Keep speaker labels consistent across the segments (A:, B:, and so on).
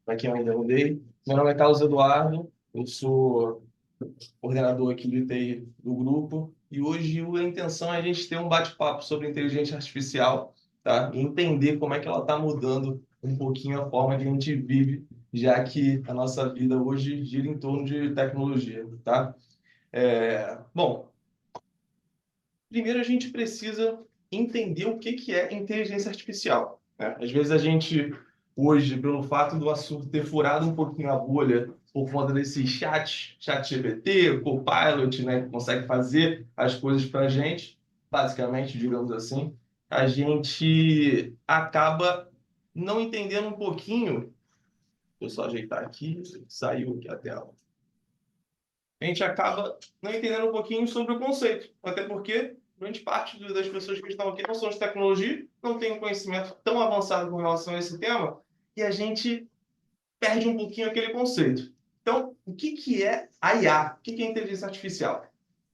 A: Para quem eu ainda não dei. Meu nome é Carlos Eduardo, eu sou coordenador aqui do TI do grupo, e hoje a intenção é a gente ter um bate-papo sobre inteligência artificial, tá? E entender como é que ela está mudando um pouquinho a forma que a gente vive, já que a nossa vida hoje gira em torno de tecnologia, tá? Bom, primeiro a gente precisa entender o que é inteligência artificial, né? Às vezes a gente, hoje, pelo fato do assunto ter furado um pouquinho a bolha, por conta desse chat GPT, Copilot, né, que consegue fazer as coisas para a gente, basicamente, digamos assim, a gente acaba não entendendo um pouquinho. Deixa eu só ajeitar aqui, saiu aqui a tela. A gente acaba não entendendo um pouquinho sobre o conceito, até porque grande parte das pessoas que estão aqui não são de tecnologia, não têm um conhecimento tão avançado com relação a esse tema, e a gente perde um pouquinho aquele conceito. Então, o que é a IA? O que é inteligência artificial?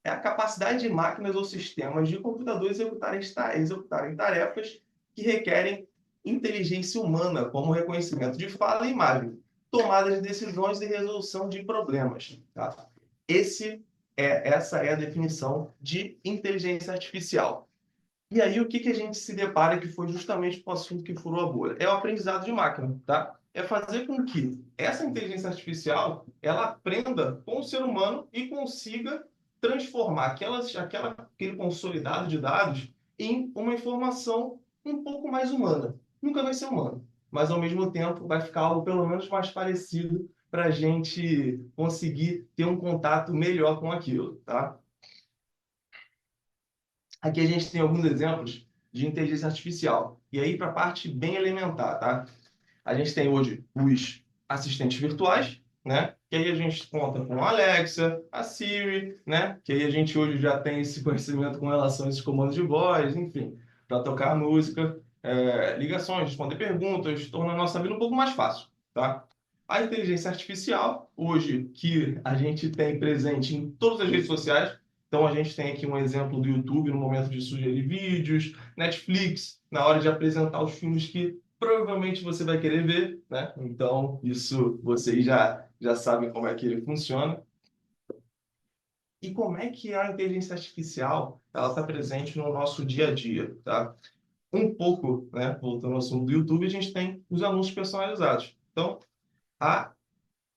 A: É a capacidade de máquinas ou sistemas de computador executarem tarefas que requerem inteligência humana, como reconhecimento de fala e imagem, tomada de decisões e resolução de problemas. Tá? Essa é a definição de inteligência artificial. E aí, o que a gente se depara que foi justamente o assunto que furou a bolha? É o aprendizado de máquina, tá? É fazer com que essa inteligência artificial ela aprenda com o ser humano e consiga transformar aquele consolidado de dados em uma informação um pouco mais humana. Nunca vai ser humano, mas ao mesmo tempo vai ficar algo pelo menos mais parecido para a gente conseguir ter um contato melhor com aquilo, tá? Aqui a gente tem alguns exemplos de inteligência artificial. E aí, para a parte bem elementar, tá? A gente tem hoje os assistentes virtuais, né? Que aí a gente conta com a Alexa, a Siri, né? Que aí a gente hoje já tem esse conhecimento com relação a esses comandos de voz, enfim, para tocar a música, ligações, responder perguntas, torna a nossa vida um pouco mais fácil, tá? A inteligência artificial, hoje, que a gente tem presente em todas as redes sociais, então a gente tem aqui um exemplo do YouTube no momento de sugerir vídeos, Netflix na hora de apresentar os filmes que provavelmente você vai querer ver, né? Então isso vocês já sabem como é que ele funciona. E como é que a inteligência artificial ela está presente no nosso dia a dia, tá? Um pouco, né? Voltando ao assunto do YouTube, a gente tem os anúncios personalizados. Então, a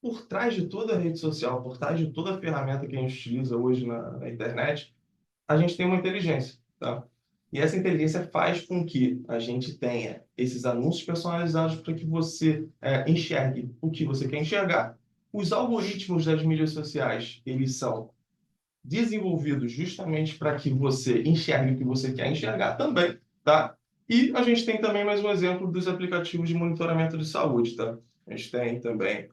A: por trás de toda a rede social, por trás de toda a ferramenta que a gente utiliza hoje na internet, a gente tem uma inteligência, tá? E essa inteligência faz com que a gente tenha esses anúncios personalizados para que você enxergue o que você quer enxergar. Os algoritmos das mídias sociais, eles são desenvolvidos justamente para que você enxergue o que você quer enxergar também, tá? E a gente tem também mais um exemplo dos aplicativos de monitoramento de saúde, tá? A gente tem também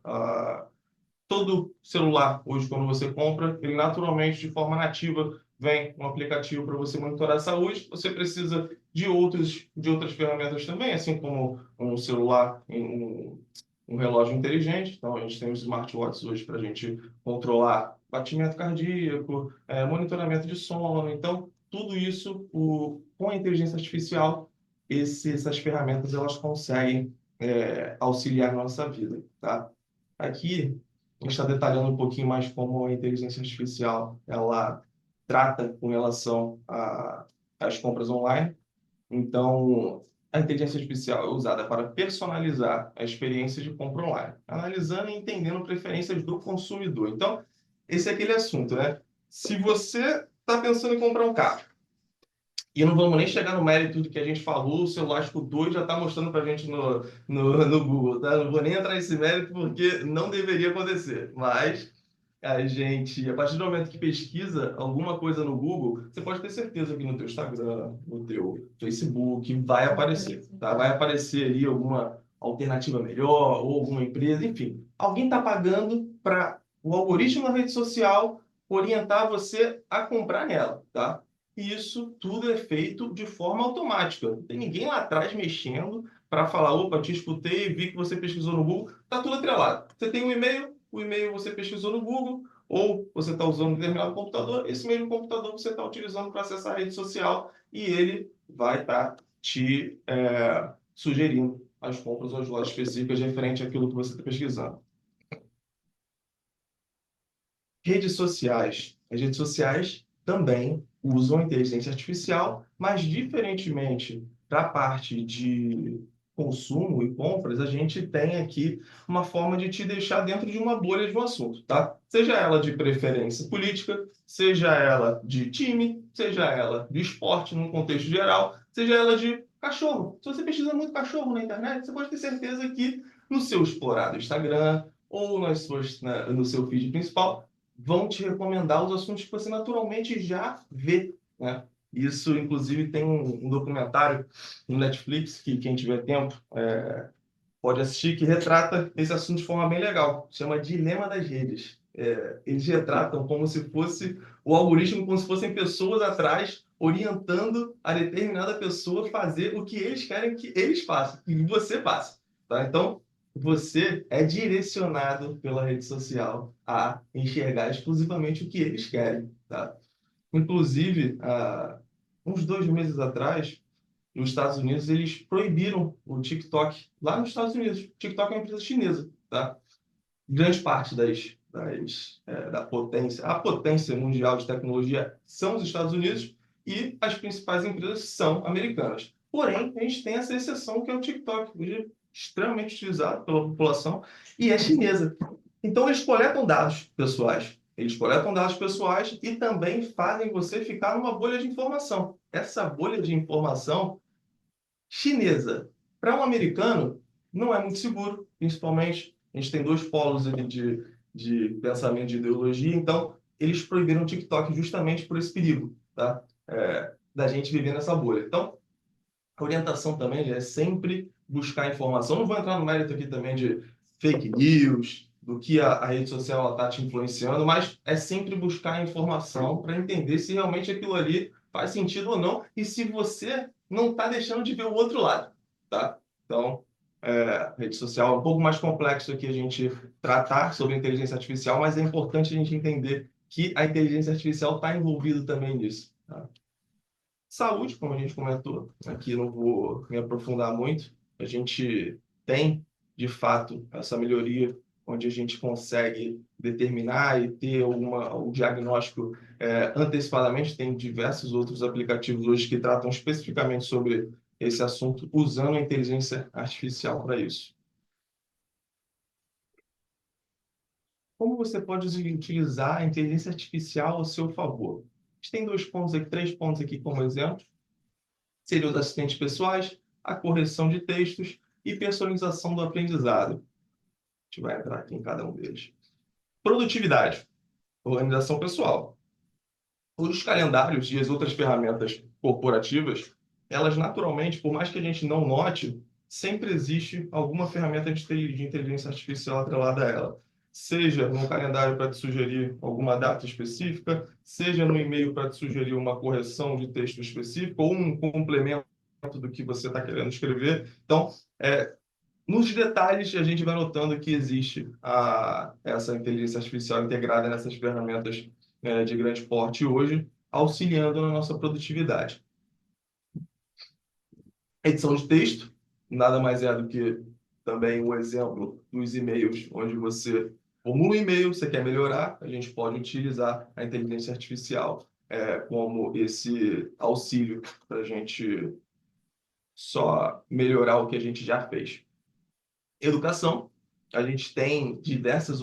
A: todo celular, hoje, quando você compra, ele naturalmente, de forma nativa, vem um aplicativo para você monitorar a saúde. Você precisa de outras ferramentas também, assim como um celular, um relógio inteligente. Então, a gente tem os smartwatches hoje para a gente controlar batimento cardíaco, monitoramento de sono. Então, tudo isso, com a inteligência artificial, essas ferramentas elas conseguem auxiliar a nossa vida, tá? Aqui, a gente está detalhando um pouquinho mais como a inteligência artificial ela trata com relação às compras online. Então, a inteligência artificial é usada para personalizar a experiência de compra online, analisando e entendendo preferências do consumidor. Então, esse é aquele assunto, né? Se você está pensando em comprar um carro, e não vamos nem chegar no mérito do que a gente falou, o celular escutou e já está mostrando para a gente no Google, tá? Não vou nem entrar nesse mérito porque não deveria acontecer. Mas a gente, a partir do momento que pesquisa alguma coisa no Google, você pode ter certeza que no teu Instagram, no teu Facebook, vai aparecer, tá? Vai aparecer ali alguma alternativa melhor ou alguma empresa, enfim. Alguém está pagando para o algoritmo da rede social orientar você a comprar nela, tá? E isso tudo é feito de forma automática. Não tem ninguém lá atrás mexendo para falar, opa, te escutei, vi que você pesquisou no Google. Está tudo atrelado. Você tem um e-mail, o e-mail você pesquisou no Google, ou você está usando um determinado computador, esse mesmo computador você está utilizando para acessar a rede social e ele vai estar te sugerindo as compras ou as lojas específicas referente àquilo que você está pesquisando. Redes sociais. As redes sociais também usam inteligência artificial, mas diferentemente da parte de consumo e compras, a gente tem aqui uma forma de te deixar dentro de uma bolha de um assunto, tá? Seja ela de preferência política, seja ela de time, seja ela de esporte num contexto geral, seja ela de cachorro. Se você pesquisa muito cachorro na internet, você pode ter certeza que no seu explorado Instagram ou no seu feed principal vão te recomendar os assuntos que você naturalmente já vê, né? Isso, inclusive, tem um documentário no Netflix que quem tiver tempo pode assistir, que retrata esse assunto de forma bem legal. Chama Dilema das Redes. Eles retratam como se fosse o algoritmo, como se fossem pessoas atrás orientando a determinada pessoa fazer o que eles querem que eles façam, e você faça. Tá? Então, você é direcionado pela rede social a enxergar exclusivamente o que eles querem. Tá? Inclusive, há uns 2 meses atrás, nos Estados Unidos, eles proibiram o TikTok lá nos Estados Unidos. O TikTok é uma empresa chinesa, tá? Grande parte da potência, a potência mundial de tecnologia são os Estados Unidos e as principais empresas são americanas. Porém, a gente tem essa exceção que é o TikTok, hoje é extremamente utilizado pela população e é chinesa. Então, eles coletam dados pessoais. Eles coletam dados pessoais e também fazem você ficar numa bolha de informação. Essa bolha de informação chinesa para um americano não é muito seguro, principalmente a gente tem dois polos ali de pensamento de ideologia, então eles proibiram o TikTok justamente por esse perigo, tá? Da gente viver nessa bolha. Então, a orientação também é sempre buscar informação. Não vou entrar no mérito aqui também de fake news, do que a rede social está te influenciando, mas é sempre buscar informação para entender se realmente aquilo ali faz sentido ou não e se você não está deixando de ver o outro lado, tá? Então, a rede social é um pouco mais complexo aqui a gente tratar sobre inteligência artificial, mas é importante a gente entender que a inteligência artificial está envolvida também nisso, tá? Saúde, como a gente comentou, aqui não vou me aprofundar muito. A gente tem, de fato, essa melhoria onde a gente consegue determinar e ter o diagnóstico antecipadamente. Tem diversos outros aplicativos hoje que tratam especificamente sobre esse assunto, usando a inteligência artificial para isso. Como você pode utilizar a inteligência artificial ao seu favor? A gente tem 2 pontos aqui, 3 pontos aqui como exemplo. Seriam os assistentes pessoais, a correção de textos e personalização do aprendizado. A gente vai entrar aqui em cada um deles. Produtividade, organização pessoal. Os calendários e as outras ferramentas corporativas, elas naturalmente, por mais que a gente não note, sempre existe alguma ferramenta de inteligência artificial atrelada a ela. Seja no calendário para te sugerir alguma data específica, seja no e-mail para te sugerir uma correção de texto específico ou um complemento do que você está querendo escrever. Então, nos detalhes, a gente vai notando que existe essa inteligência artificial integrada nessas ferramentas de grande porte hoje, auxiliando na nossa produtividade. Edição de texto, nada mais é do que também o exemplo dos e-mails, onde você formula um e-mail, você quer melhorar, a gente pode utilizar a inteligência artificial como esse auxílio para a gente só melhorar o que a gente já fez. Educação, a gente tem diversas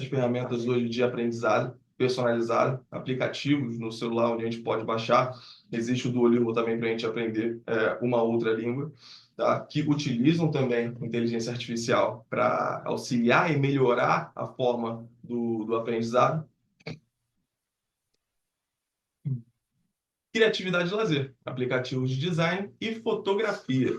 A: ferramentas hoje de aprendizado personalizado, aplicativos no celular onde a gente pode baixar. Existe o Duolingo também para a gente aprender uma outra língua, tá? Que utilizam também inteligência artificial para auxiliar e melhorar a forma do aprendizado. Criatividade e lazer, aplicativos de design e fotografia.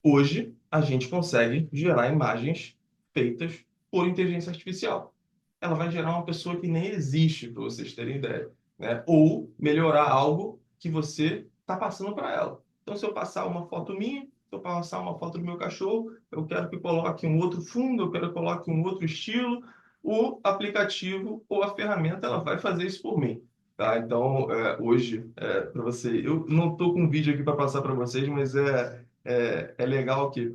A: Hoje, a gente consegue gerar imagens feitas por inteligência artificial. Ela vai gerar uma pessoa que nem existe, para vocês terem ideia, né? Ou melhorar algo que você está passando para ela. Então, se eu passar uma foto minha, se eu passar uma foto do meu cachorro, eu quero que coloque um outro fundo, eu quero que coloque um outro estilo, o aplicativo ou a ferramenta ela vai fazer isso por mim. Tá? Então, hoje, para você, eu não estou com um vídeo aqui para passar para vocês, mas é legal que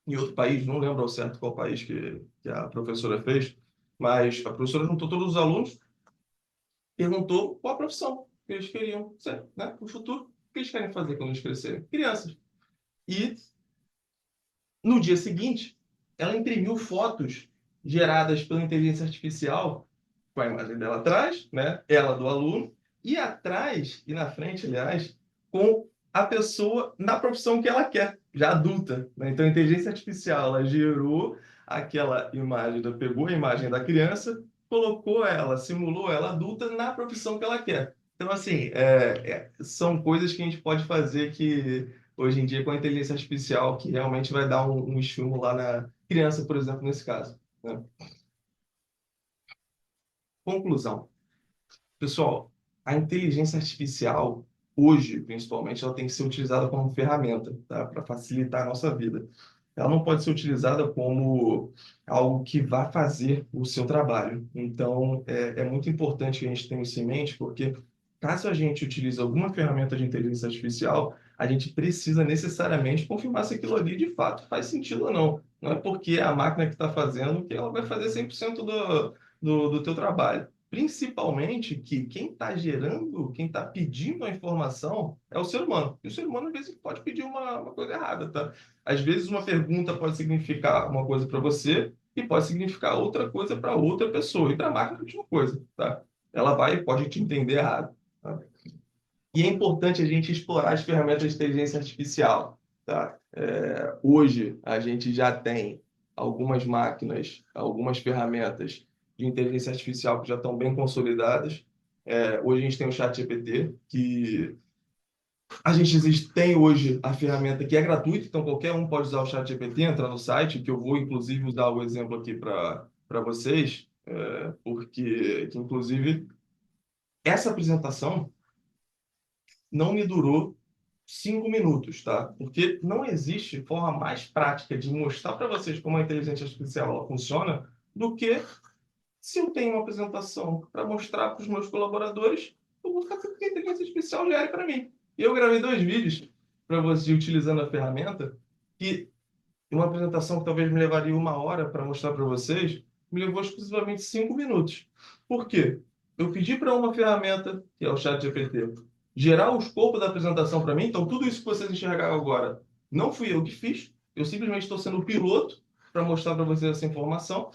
A: em outro país, não lembro ao certo qual país que a professora fez, mas a professora juntou todos os alunos, perguntou qual a profissão que eles queriam ser, né, no futuro, o que eles querem fazer quando eles crescerem. Crianças. E no dia seguinte, ela imprimiu fotos geradas pela inteligência artificial, com a imagem dela atrás, né? Ela do aluno, e atrás, e na frente, aliás, com a pessoa na profissão que ela quer, já adulta, né? Então, a inteligência artificial, ela gerou aquela imagem, pegou a imagem da criança, colocou ela, simulou ela adulta na profissão que ela quer. Então, assim, são coisas que a gente pode fazer que hoje em dia com a inteligência artificial que realmente vai dar um estímulo lá na criança, por exemplo, nesse caso, né? Conclusão. Pessoal, a inteligência artificial, hoje, principalmente, ela tem que ser utilizada como ferramenta, tá? Para facilitar a nossa vida. Ela não pode ser utilizada como algo que vá fazer o seu trabalho. Então, é muito importante que a gente tenha isso em mente, porque caso a gente utilize alguma ferramenta de inteligência artificial, a gente precisa necessariamente confirmar se aquilo ali de fato faz sentido ou não. Não é porque é a máquina que está fazendo que ela vai fazer 100% do teu trabalho. Principalmente que quem está gerando, quem está pedindo a informação é o ser humano. E o ser humano, às vezes, pode pedir uma coisa errada, tá? Às vezes, uma pergunta pode significar uma coisa para você e pode significar outra coisa para outra pessoa. E para a máquina, a mesma coisa, tá? Ela pode te entender errado, tá? E é importante a gente explorar as ferramentas de inteligência artificial, tá? Hoje, a gente já tem algumas máquinas, algumas ferramentas de inteligência artificial que já estão bem consolidadas. Hoje a gente tem o ChatGPT, que a gente tem hoje a ferramenta que é gratuita, então qualquer um pode usar o ChatGPT, entrar no site, que eu vou inclusive usar o exemplo aqui para vocês, porque que, inclusive essa apresentação não me durou 5 minutos, tá? Porque não existe forma mais prática de mostrar para vocês como a inteligência artificial ela funciona do que se eu tenho uma apresentação para mostrar para os meus colaboradores, eu vou fazer com que a inteligência artificial gere para mim. E eu gravei 2 vídeos para você utilizando a ferramenta, que uma apresentação que talvez me levaria 1 hora para mostrar para vocês, me levou exclusivamente 5 minutos. Por quê? Eu pedi para uma ferramenta, que é o ChatGPT, gerar o escopo da apresentação para mim. Então, tudo isso que vocês enxergaram agora, não fui eu que fiz. Eu simplesmente estou sendo o piloto para mostrar para vocês essa informação.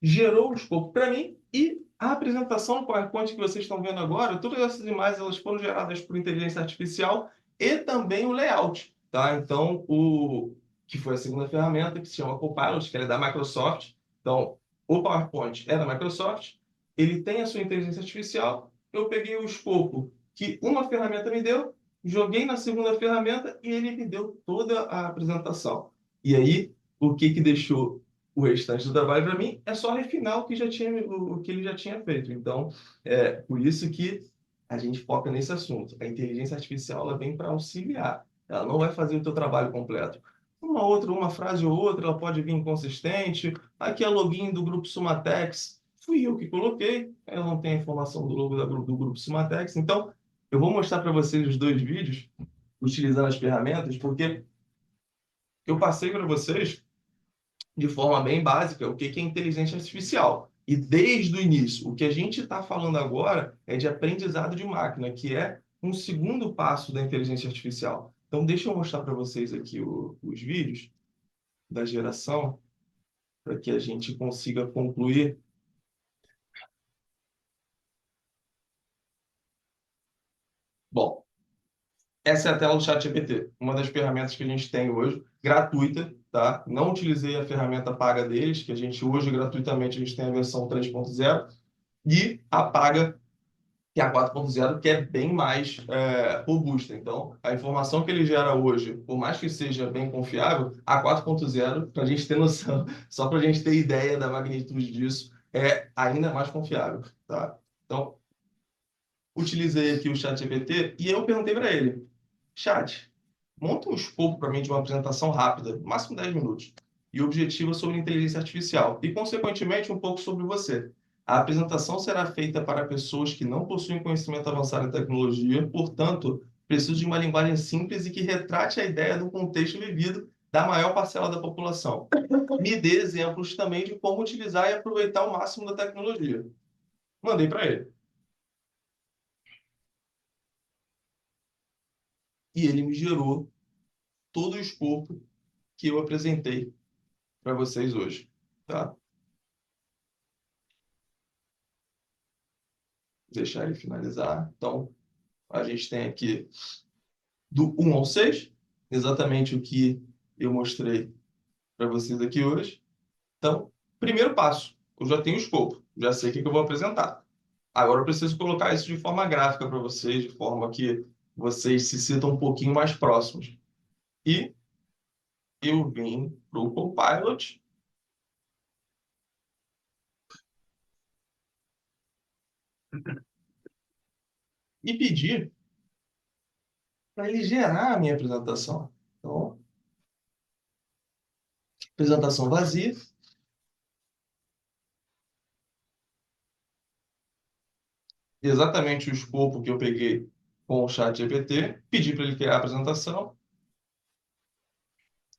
A: Gerou o escopo para mim e a apresentação no PowerPoint que vocês estão vendo agora, todas essas imagens elas foram geradas por inteligência artificial e também o layout, tá? Então, que foi a segunda ferramenta, que se chama Copilot, que é da Microsoft. Então, o PowerPoint é da Microsoft, ele tem a sua inteligência artificial, eu peguei o escopo que uma ferramenta me deu, joguei na segunda ferramenta e ele me deu toda a apresentação. E aí, o que deixou o restante do trabalho para mim é só refinar o que ele já tinha feito. Então, por isso que a gente foca nesse assunto. A inteligência artificial ela vem para auxiliar. Ela não vai fazer o teu trabalho completo. Uma frase ou outra, ela pode vir inconsistente. Aqui é login do grupo Sumatex. Fui eu que coloquei. Eu não tenho a informação do logo do grupo Sumatex. Então, eu vou mostrar para vocês os 2 vídeos utilizando as ferramentas, porque eu passei para vocês de forma bem básica o que é inteligência artificial. E desde o início, o que a gente está falando agora é de aprendizado de máquina, que é um segundo passo da inteligência artificial. Então, deixa eu mostrar para vocês aqui os vídeos da geração, para que a gente consiga concluir. Bom, essa é a tela do ChatGPT, uma das ferramentas que a gente tem hoje, gratuita, tá? Não utilizei a ferramenta paga deles, que a gente hoje gratuitamente a gente tem a versão 3.0 e a paga, que é a 4.0, que é bem mais robusta. Então, a informação que ele gera hoje, por mais que seja bem confiável, a 4.0, para a gente ter noção, só para a gente ter ideia da magnitude disso, é ainda mais confiável, tá? Então, utilizei aqui o ChatGPT e eu perguntei para ele, Chat, monta um escopo para mim de uma apresentação rápida, máximo 10 minutos, e objetiva sobre inteligência artificial, e, consequentemente, um pouco sobre você. A apresentação será feita para pessoas que não possuem conhecimento avançado em tecnologia, portanto, preciso de uma linguagem simples e que retrate a ideia do contexto vivido da maior parcela da população. Me dê exemplos também de como utilizar e aproveitar o máximo da tecnologia. Mandei para ele. E ele me gerou todo o escopo que eu apresentei para vocês hoje, tá? Deixar ele finalizar. Então, a gente tem aqui do 1 ao 6, exatamente o que eu mostrei para vocês aqui hoje. Então, primeiro passo, eu já tenho o escopo, já sei o que eu vou apresentar. Agora eu preciso colocar isso de forma gráfica para vocês, de forma que vocês se sintam um pouquinho mais próximos. E eu vim para o Copilot e pedi para ele gerar a minha apresentação. Então, apresentação vazia, exatamente o escopo que eu peguei com o chat GPT, pedi para ele criar a apresentação,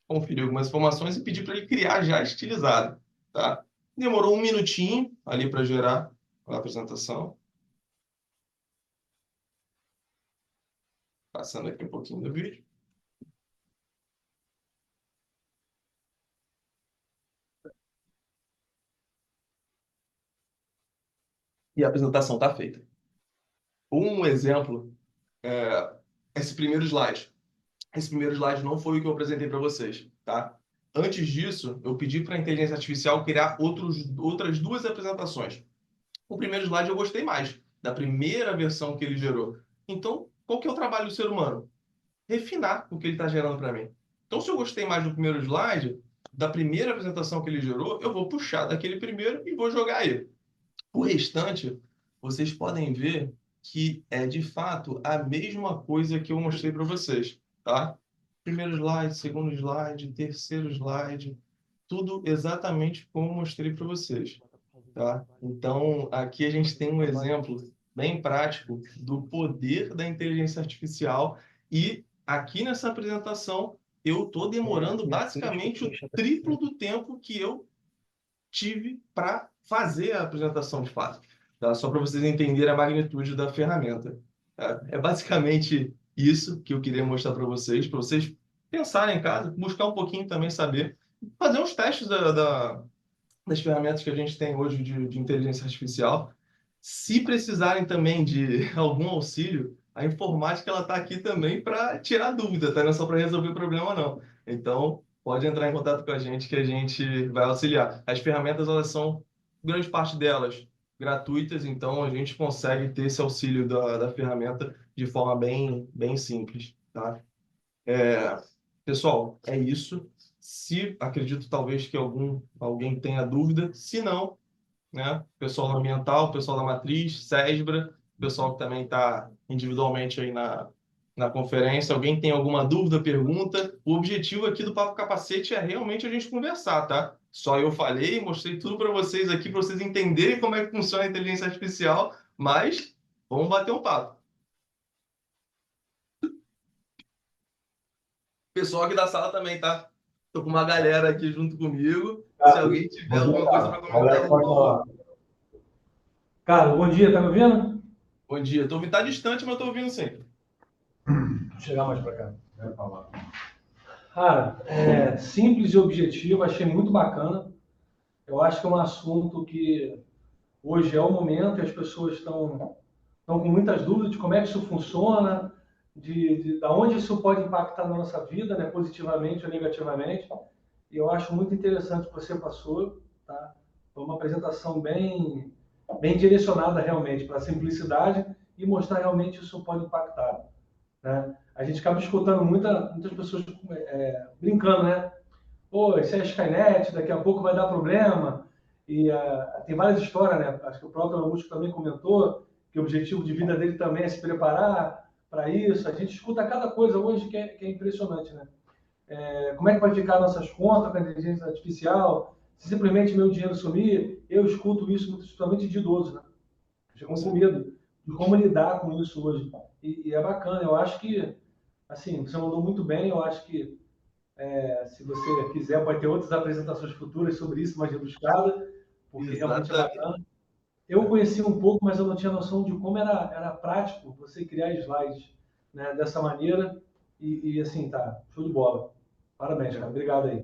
A: conferir algumas informações e pedi para ele criar já estilizado, tá? Demorou um minutinho ali para gerar a apresentação. Passando aqui um pouquinho do vídeo. E a apresentação está feita. Um exemplo é esse primeiro slide. Esse primeiro slide não foi o que eu apresentei para vocês, tá? Antes disso, eu pedi para a inteligência artificial criar outras duas apresentações. O primeiro slide eu gostei mais, da primeira versão que ele gerou. Então, qual que é o trabalho do ser humano? Refinar o que ele está gerando para mim. Então, se eu gostei mais do primeiro slide, da primeira apresentação que ele gerou, eu vou puxar daquele primeiro e vou jogar aí. O restante, vocês podem ver que é de fato a mesma coisa que eu mostrei para vocês, tá? Primeiro slide, segundo slide, terceiro slide, tudo exatamente como eu mostrei para vocês, tá? Então, aqui a gente tem um exemplo bem prático do poder da inteligência artificial e aqui nessa apresentação eu estou demorando basicamente o triplo do tempo que eu tive para fazer a apresentação de fato, tá? Só para vocês entenderem a magnitude da ferramenta. Tá? É basicamente isso que eu queria mostrar para vocês pensarem em casa, buscar um pouquinho também saber, fazer uns testes das ferramentas que a gente tem hoje de inteligência artificial. Se precisarem também de algum auxílio, a informática ela está aqui também para tirar dúvida, tá? Não é só para resolver o problema, não. Então, pode entrar em contato com a gente que a gente vai auxiliar. As ferramentas, elas são, grande parte delas, gratuitas, então a gente consegue ter esse auxílio da ferramenta de forma bem simples, tá? Pessoal, é isso. Se acredito talvez que alguém tenha dúvida, se não, né? Pessoal ambiental, pessoal da matriz, SESBRA, pessoal que também está individualmente aí na conferência. Alguém tem alguma dúvida, pergunta? O objetivo aqui do Papo Capacete é realmente a gente conversar, tá? Só eu falei, mostrei tudo para vocês aqui, para vocês entenderem como é que funciona a inteligência artificial, mas vamos bater um papo. Pessoal aqui da sala também, tá? Tô com uma galera aqui junto comigo. Se alguém tiver
B: Bom dia,
A: alguma coisa para
B: cara.
A: comentar, por
B: Pode
A: favor.
B: falar. Cara, bom dia, tá me ouvindo?
A: Bom dia. Tô ouvindo, tá distante, mas tô ouvindo sim.
B: Vou chegar mais pra cá. Quero falar. Cara, simples e objetivo, achei muito bacana. Eu acho que é um assunto que hoje é o momento e as pessoas estão com muitas dúvidas de como é que isso funciona, de onde isso pode impactar na nossa vida, né, positivamente ou negativamente. E eu acho muito interessante o que você passou, tá? Foi uma apresentação bem direcionada realmente para a simplicidade e mostrar realmente isso pode impactar, né? A gente acaba escutando muitas pessoas brincando, né? Pô, isso é Skynet, daqui a pouco vai dar problema. E tem várias histórias, né? Acho que o próprio Augusto também comentou que o objetivo de vida dele também é se preparar para isso. A gente escuta cada coisa hoje que é impressionante, né? Como é que vai ficar nossas contas com a inteligência artificial? Se simplesmente meu dinheiro sumir, eu escuto isso principalmente de idosos, né?
A: Com
B: Chegam com
A: certeza.
B: medo de como lidar com isso hoje. E é bacana, eu acho que, assim, você mandou muito bem, eu acho que Se você quiser, pode ter outras apresentações futuras sobre isso, mais rebuscada, porque realmente é
A: Exatamente.
B: bacana. Eu conheci um pouco, mas eu não tinha noção de como era prático você criar slides, né, dessa maneira. Assim, tá, show de bola. Parabéns, cara. Obrigado aí.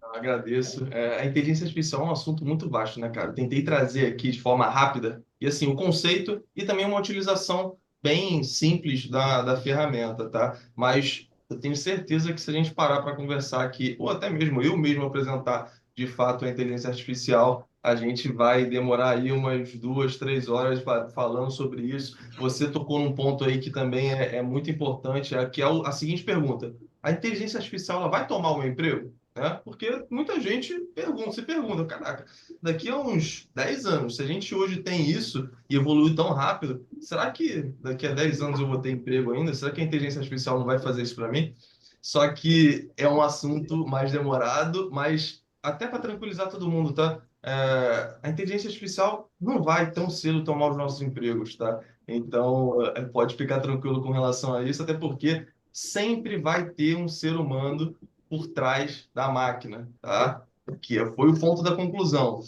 A: Eu agradeço. A inteligência artificial é um assunto muito vasto, né, cara? Eu tentei trazer aqui de forma rápida e assim o conceito e também uma utilização bem simples da ferramenta, tá? Mas eu tenho certeza que se a gente parar para conversar aqui, ou até mesmo eu mesmo apresentar de fato a inteligência artificial, a gente vai demorar aí umas 2, 3 horas falando sobre isso. Você tocou num ponto aí que também é muito importante, que é a seguinte pergunta: a inteligência artificial ela vai tomar o meu emprego? Né? Porque muita gente se pergunta, caraca, daqui a uns 10 anos, se a gente hoje tem isso e evolui tão rápido, será que daqui a 10 anos eu vou ter emprego ainda? Será que a inteligência artificial não vai fazer isso para mim? Só que é um assunto mais demorado, mas até para tranquilizar todo mundo, tá? A inteligência artificial não vai tão cedo tomar os nossos empregos, tá? Então, pode ficar tranquilo com relação a isso, até porque sempre vai ter um ser humano por trás da máquina, tá? Que foi o ponto da conclusão.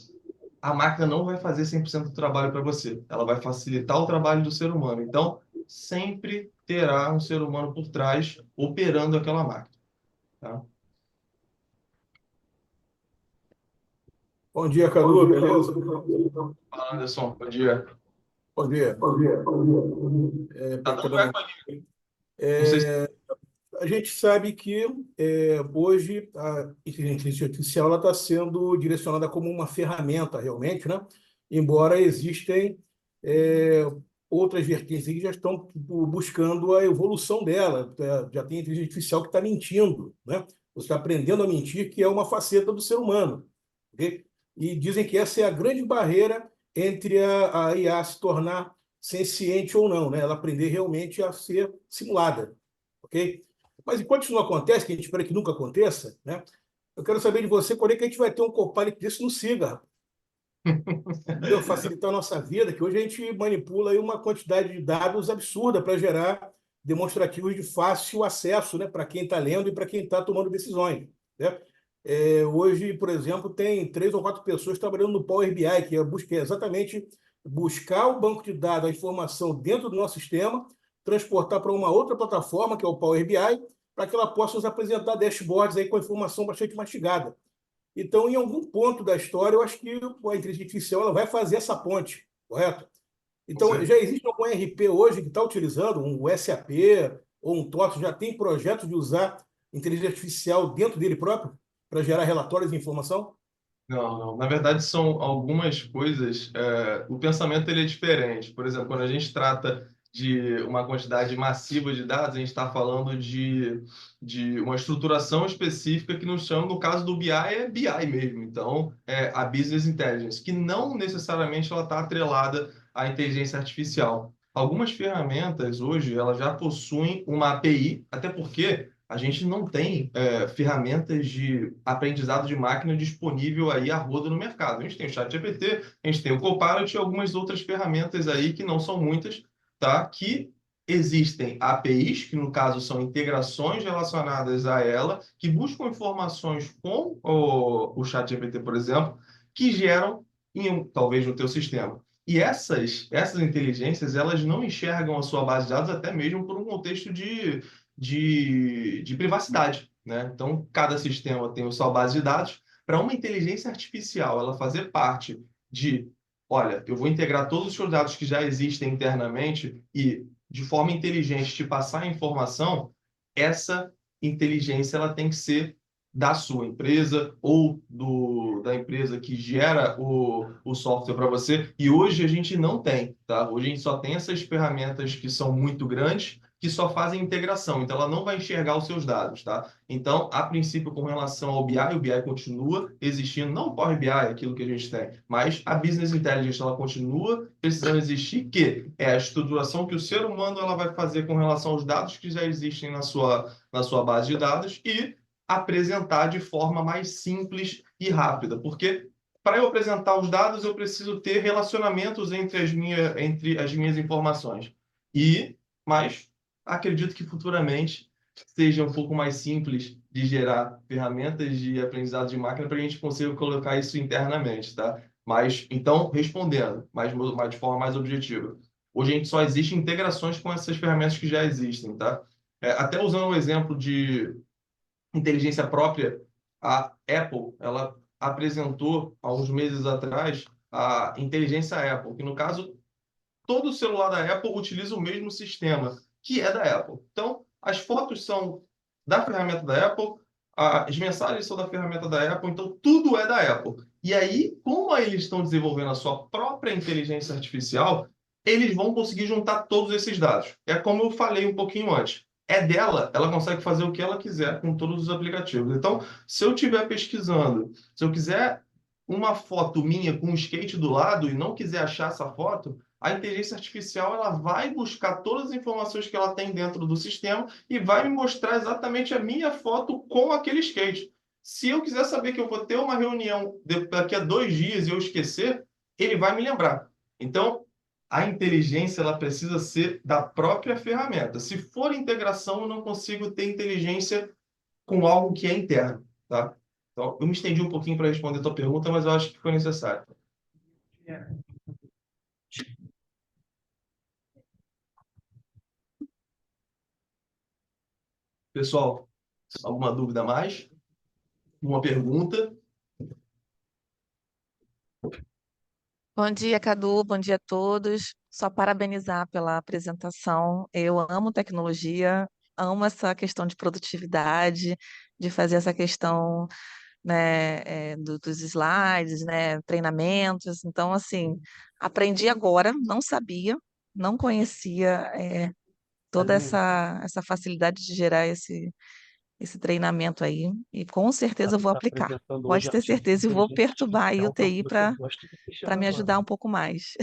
A: A máquina não vai fazer 100% do trabalho para você. Ela vai facilitar o trabalho do ser humano. Então, sempre terá um ser humano por trás operando aquela máquina, tá?
C: Bom dia, Cadu, beleza?
A: Fala, Anderson, bom dia.
C: Bom dia.
A: Tá dando eco
C: Primeiramente,
A: ali. Não sei se...
C: a gente sabe que hoje a inteligência artificial está sendo direcionada como uma ferramenta, realmente, né? Embora existem é, outras vertentes aí que já estão tipo, buscando a evolução dela. Já tem inteligência artificial que está mentindo, né? Você está aprendendo a mentir, que é uma faceta do ser humano. Ok? E dizem que essa é a grande barreira entre a IA se tornar senciente ou não, né? Ela aprender realmente a ser simulada, ok? Mas enquanto isso não acontece, que a gente espera que nunca aconteça, né? Eu quero saber de você quando é que a gente vai ter um Copilot desse no SIGA, entendeu? Facilitar a nossa vida, que hoje a gente manipula aí uma quantidade de dados absurda para gerar demonstrativos de fácil acesso, né, para quem está lendo e para quem está tomando decisões, né? Hoje, por exemplo, tem 3 ou 4 pessoas trabalhando no Power BI, que é exatamente buscar o banco de dados, a informação dentro do nosso sistema, transportar para uma outra plataforma, que é o Power BI, para que ela possa nos apresentar dashboards aí com informação bastante mastigada. Então, em algum ponto da história, eu acho que a inteligência artificial ela vai fazer essa ponte, correto? Então,
A: Você...
C: já existe algum RP hoje que está utilizando, um SAP ou um TOTS, já tem projeto de usar inteligência artificial dentro dele próprio para gerar relatórios e informação?
A: Não, não. Na verdade, são algumas coisas. O pensamento ele é diferente. Por exemplo, quando a gente trata de uma quantidade massiva de dados, a gente está falando de uma estruturação específica que nos chama, no caso do BI, é BI mesmo. Então, é a Business Intelligence, que não necessariamente ela está atrelada à inteligência artificial. Algumas ferramentas hoje elas já possuem uma API, até porque a gente não tem ferramentas de aprendizado de máquina disponível aí a rodo no mercado. A gente tem o ChatGPT, a gente tem o Copilot e algumas outras ferramentas aí que não são muitas, tá? Que existem APIs, que no caso são integrações relacionadas a ela, que buscam informações com o ChatGPT, por exemplo, que geram talvez no teu sistema. E essas inteligências, elas não enxergam a sua base de dados até mesmo por um contexto de privacidade, né? Então, cada sistema tem a sua base de dados. Para uma inteligência artificial, ela fazer parte de, olha, eu vou integrar todos os seus dados que já existem internamente e, de forma inteligente, te passar a informação, essa inteligência ela tem que ser da sua empresa ou da empresa que gera o software para você. E hoje a gente não tem, tá? Hoje a gente só tem essas ferramentas que são muito grandes que só fazem integração, então ela não vai enxergar os seus dados, tá? Então, a princípio, com relação ao BI, o BI continua existindo, não o Power BI, aquilo que a gente tem, mas a Business Intelligence, ela continua precisando existir, que é a estruturação que o ser humano ela vai fazer com relação aos dados que já existem na sua base de dados e apresentar de forma mais simples e rápida, porque para eu apresentar os dados, eu preciso ter relacionamentos entre as minhas informações. Mas acredito que futuramente seja um pouco mais simples de gerar ferramentas de aprendizado de máquina para a gente consiga colocar isso internamente, tá? Mas, então, respondendo, mas de forma mais objetiva. Hoje a gente só existe integrações com essas ferramentas que já existem, tá? Até usando um exemplo de inteligência própria, a Apple, ela apresentou, há uns meses atrás, a inteligência Apple, que no caso todo celular da Apple utiliza o mesmo sistema, que é da Apple. Então, as fotos são da ferramenta da Apple, as mensagens são da ferramenta da Apple, então tudo é da Apple. E aí, como eles estão desenvolvendo a sua própria inteligência artificial, eles vão conseguir juntar todos esses dados. É como eu falei um pouquinho antes. É dela, ela consegue fazer o que ela quiser com todos os aplicativos. Então, se eu estiver pesquisando, se eu quiser uma foto minha com um skate do lado e não quiser achar essa foto, a inteligência artificial ela vai buscar todas as informações que ela tem dentro do sistema e vai me mostrar exatamente a minha foto com aquele skate. Se eu quiser saber que eu vou ter uma reunião daqui a 2 dias e eu esquecer, ele vai me lembrar. Então, a inteligência ela precisa ser da própria ferramenta. Se for integração, eu não consigo ter inteligência com algo que é interno, tá? Então, eu me estendi um pouquinho para responder a tua pergunta, mas eu acho que foi necessário. Pessoal, alguma dúvida a mais? Uma pergunta?
D: Bom dia, Cadu. Bom dia a todos. Só parabenizar pela apresentação. Eu amo tecnologia, amo essa questão de produtividade, de fazer essa questão, né, dos slides, né, treinamentos. Então, assim, aprendi agora, não sabia, não conhecia, toda essa facilidade de gerar esse treinamento aí. E com certeza eu vou
B: Está
D: aplicar.
B: apresentando
D: Pode
B: hoje
D: ter
B: a
D: certeza, e vou
B: inteligência
D: perturbar aí o
B: artificial para
D: TI
B: você
D: para
B: gosta de mexer
D: me
B: nas
D: ajudar
B: máquinas.
D: um pouco mais.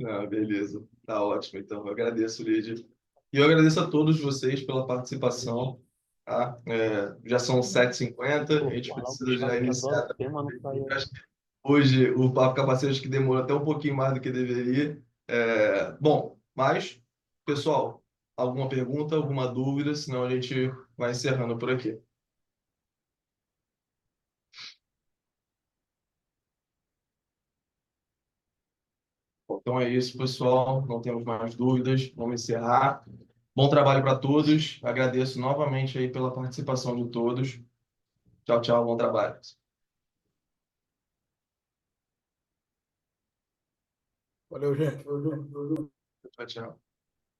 A: Ah, beleza. Tá ótimo, então. Eu agradeço, Lídia. E eu agradeço a todos vocês pela participação. Tá? Já são 7h50, a gente
B: Pô, lá
A: precisa
B: os
A: já
B: caras que adoram
A: iniciar.
B: o tema não saem.
A: Acho que hoje o Papo Capacete acho que demorou até um pouquinho mais do que deveria. Bom, mas, pessoal, alguma pergunta, alguma dúvida? Senão a gente vai encerrando por aqui. Bom, então é isso, pessoal. Não temos mais dúvidas. Vamos encerrar. Bom trabalho para todos. Agradeço novamente aí pela participação de todos. Tchau, tchau. Bom trabalho.
C: Valeu, gente.
A: Tchau, tchau.